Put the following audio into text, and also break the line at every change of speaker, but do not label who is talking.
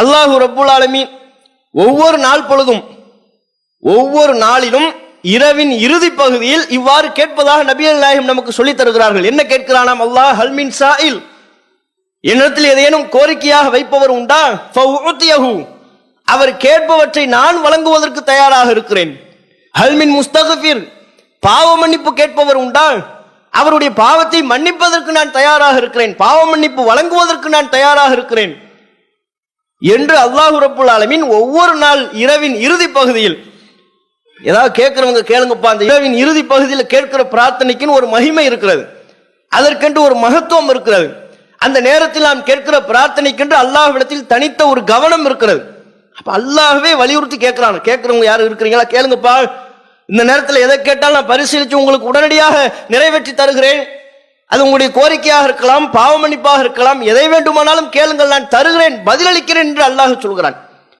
அல்லாஹு ரப்புல் ஆலமீன் ஒவ்வொரு நாள் பொழுதும் ஒவ்வொரு நாளிலும் இரவின் இறுதி பகுதியில் இவ்வாறு கேட்பதாக நபிகள் நாயகம் நமக்கு சொல்லித் தருகிறார்கள். என்ன கேட்கிறானாம் அல்லாஹ்? ஹல்மின் சாயில், என்னிடத்தில் ஏதேனும் கோரிக்கையாக வைப்பவர் உண்டா? ஃபஉதியஹு, அவர் கேட்பவற்றை நான் வழங்குவதற்கு தயாராக இருக்கிறேன். ஹல்மின் முஸ்தக்ஃபிர், பாவ மன்னிப்பு கேட்பவர் உண்டா? அவருடைய பாவத்தை மன்னிப்பதற்கு நான் தயாராக இருக்கிறேன், பாவ மன்னிப்பு வழங்குவதற்கு நான் தயாராக இருக்கிறேன் என்று அல்லாஹு ரப்புல் ஆலமீன் ஒவ்வொரு நாள் இரவின் இறுதி பகுதியில், ஏதாவது கேட்கிறவங்க கேளுங்கப்பா, அந்த இரவின் இறுதி பகுதியில் கேட்கிற பிரார்த்தனைக்குன்னு ஒரு மகிமை இருக்கிறது, அதற்கென்று ஒரு மகத்துவம் இருக்கிறது. அந்த நேரத்தில் நாம் கேட்கிற பிரார்த்தனைக்கென்று அல்லாஹ்விடத்தில் தனித்த ஒரு கவனம் இருக்கிறது. அப்ப அல்லாஹ்வே வலியுறுத்தி கேட்கிறான். கேட்கிறவங்க யாரும் இருக்கிறீங்களா? கேளுங்கப்பா, இந்த நேரத்தில் எதை கேட்டாலும் நான் பரிசீலித்து உங்களுக்கு உடனடியாக நிறைவேற்றி தருகிறேன். அது உங்களுடைய கோரிக்கையாக இருக்கலாம், பாவ மன்னிப்பாக இருக்கலாம், எதை வேண்டுமானாலும் கேளுங்கள், நான் தருகிறேன், பதிலளிக்கிறேன் என்று அல்லாஹ் சொல்கிறான்.